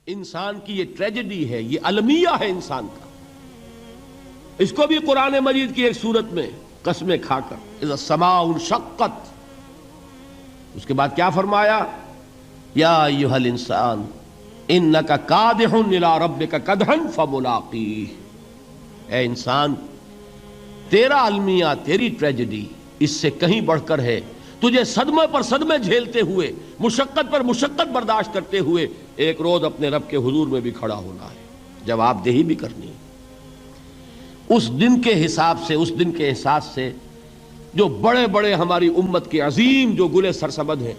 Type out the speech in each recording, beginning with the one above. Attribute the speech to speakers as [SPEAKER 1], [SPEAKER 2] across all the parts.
[SPEAKER 1] انسان کی یہ ٹریجڈی ہے، یہ المیہ ہے انسان کا. اس کو بھی قرآن مجید کی ایک سورت میں قسمیں کھا کر اذا السماء انشقت، اس کے بعد کیا فرمایا؟ یا ایھا الانسان انک کادح الی ربک کدحا فملاقیہ. اے انسان، تیرا المیہ، تیری ٹریجڈی اس سے کہیں بڑھ کر ہے. تجھے صدمے پر صدمے جھیلتے ہوئے، مشقت پر مشقت برداشت کرتے ہوئے ایک روز اپنے رب کے حضور میں بھی کھڑا ہونا ہے، جواب دہی بھی کرنی ہے. اس دن کے حساب سے، اس دن کے احساس سے جو بڑے بڑے ہماری امت کے عظیم جو گلے سرسبد ہیں،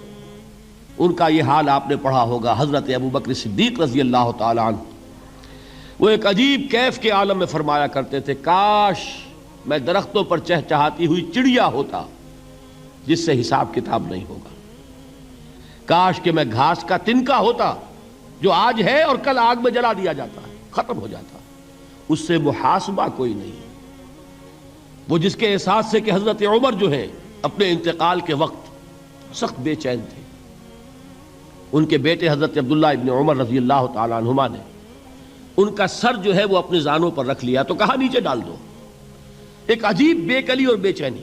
[SPEAKER 1] ان کا یہ حال آپ نے پڑھا ہوگا. حضرت ابوبکر صدیق رضی اللہ تعالی عنہ وہ ایک عجیب کیف کے عالم میں فرمایا کرتے تھے، کاش میں درختوں پر چہچہاتی ہوئی چڑیا ہوتا جس سے حساب کتاب نہیں ہوگا. کاش کہ میں گھاس کا تنکا ہوتا جو آج ہے اور کل آگ میں جلا دیا جاتا ہے، ختم ہو جاتا، اس سے محاسبہ کوئی نہیں. وہ جس کے احساس سے کہ حضرت عمر جو ہیں اپنے انتقال کے وقت سخت بے چین تھے. ان کے بیٹے حضرت عبداللہ ابن عمر رضی اللہ تعالی عنہما نے ان کا سر جو ہے وہ اپنے زانوں پر رکھ لیا تو کہا نیچے ڈال دو. ایک عجیب بے کلی اور بے چینی.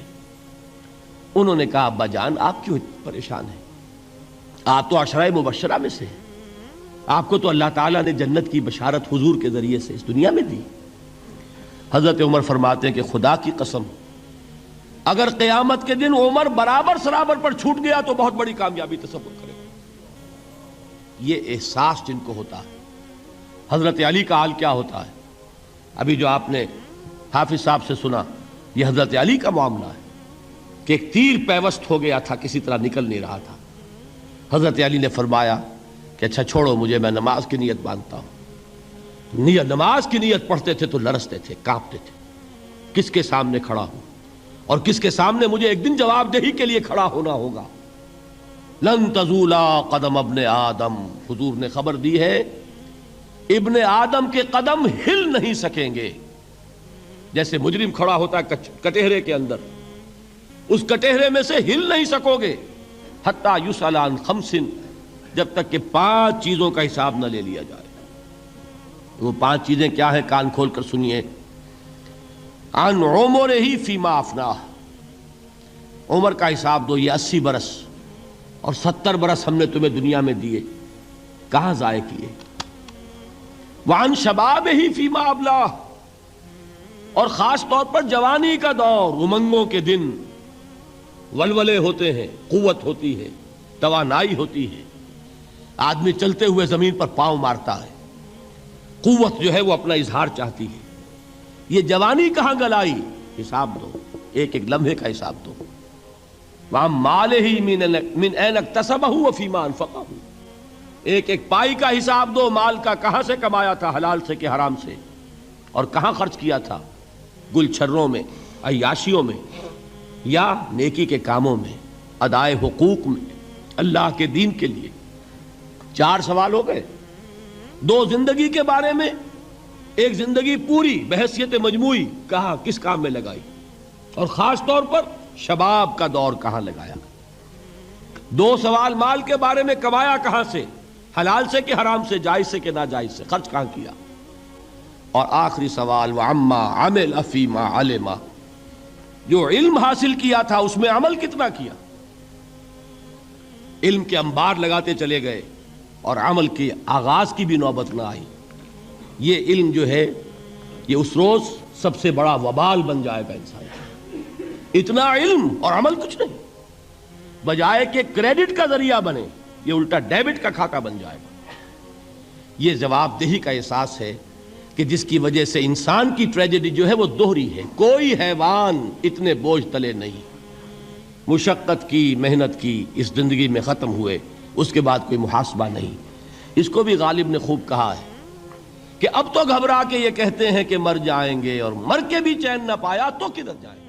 [SPEAKER 1] انہوں نے کہا ابا جان آپ کیوں پریشان ہیں؟ آپ تو عشرہ مبشرہ میں سے ہیں، آپ کو تو اللہ تعالیٰ نے جنت کی بشارت حضور کے ذریعے سے اس دنیا میں دی. حضرت عمر فرماتے ہیں کہ خدا کی قسم اگر قیامت کے دن عمر برابر سرابر پر چھوٹ گیا تو بہت بڑی کامیابی تصور کرے. یہ احساس جن کو ہوتا ہے. حضرت علی کا حال کیا ہوتا ہے؟ ابھی جو آپ نے حافظ صاحب سے سنا، یہ حضرت علی کا معاملہ ہے کہ ایک تیر پیوست ہو گیا تھا، کسی طرح نکل نہیں رہا تھا. حضرت علی نے فرمایا کہ اچھا چھوڑو مجھے، میں نماز کی نیت باندھتا ہوں. نماز کی نیت پڑھتے تھے تو لرزتے تھے، کانپتے تھے. کس کے سامنے کھڑا ہوں اور کس کے سامنے مجھے ایک دن جواب دہی کے لیے کھڑا ہونا ہوگا. لن تزولا قدم ابن آدم، حضور نے خبر دی ہے ابن آدم کے قدم ہل نہیں سکیں گے. جیسے مجرم کھڑا ہوتا ہے کٹہرے کے اندر، اس کٹہرے میں سے ہل نہیں سکو گے حتی یسأل عن خمس، جب تک کہ 5 چیزوں کا حساب نہ لے لیا جائے. وہ 5 چیزیں کیا ہیں؟ کان کھول کر سنیے. عن عمرہ فیما افناہ، عمر کا حساب دو. یہ 80 برس اور 70 برس ہم نے تمہیں دنیا میں دیے، کہاں ضائع کیے. وعن شبابہ فیما ابلاہ، اور خاص طور پر جوانی کا دور، امنگوں کے دن، ولولے ہوتے ہیں، قوت ہوتی ہے، توانائی ہوتی ہے، آدمی چلتے ہوئے زمین پر پاؤں مارتا ہے، قوت جو ہے وہ اپنا اظہار چاہتی ہے. یہ جوانی کہاں گلائی؟ حساب دو، ایک ایک لمحے کا حساب دو. وَعَن مَالِهِ مِنْ أَيْنَ اكْتَسَبَهُ وَفِيمَا أَنْفَقَهُ، ایک ایک پائی کا حساب دو. مال کا کہاں سے کمایا تھا، حلال سے کہ حرام سے، اور کہاں خرچ کیا تھا، گل چھروں میں، عیاشیوں میں، یا نیکی کے کاموں میں، ادائے حقوق میں، اللہ کے دین کے لیے. 4 سوال ہو گئے. 2 زندگی کے بارے میں، ایک زندگی پوری بحیثیت مجموعی کہاں کس کام میں لگائی، اور خاص طور پر شباب کا دور کہاں لگایا. 2 سوال مال کے بارے میں، کمایا کہاں سے، حلال سے کہ حرام سے، جائز سے کہ ناجائز سے، خرچ کہاں کیا. اور آخری سوال وعما عمل فیما علم، جو علم حاصل کیا تھا اس میں عمل کتنا کیا. علم کے انبار لگاتے چلے گئے اور عمل کے آغاز کی بھی نوبت نہ آئی. یہ علم جو ہے یہ اس روز سب سے بڑا وبال بن جائے گا انسان. اتنا علم اور عمل کچھ نہیں، بجائے کہ کریڈٹ کا ذریعہ بنے یہ الٹا ڈیبٹ کا کھاتہ بن جائے گا. یہ جواب دہی کا احساس ہے کہ جس کی وجہ سے انسان کی ٹریجڈی جو ہے وہ دوہری ہے. کوئی حیوان اتنے بوجھ تلے نہیں، مشقت کی، محنت کی، اس زندگی میں ختم ہوئے، اس کے بعد کوئی محاسبہ نہیں. اس کو بھی غالب نے خوب کہا ہے کہ اب تو گھبرا کے یہ کہتے ہیں کہ مر جائیں گے، اور مر کے بھی چین نہ پایا تو کدھر جائیں گے.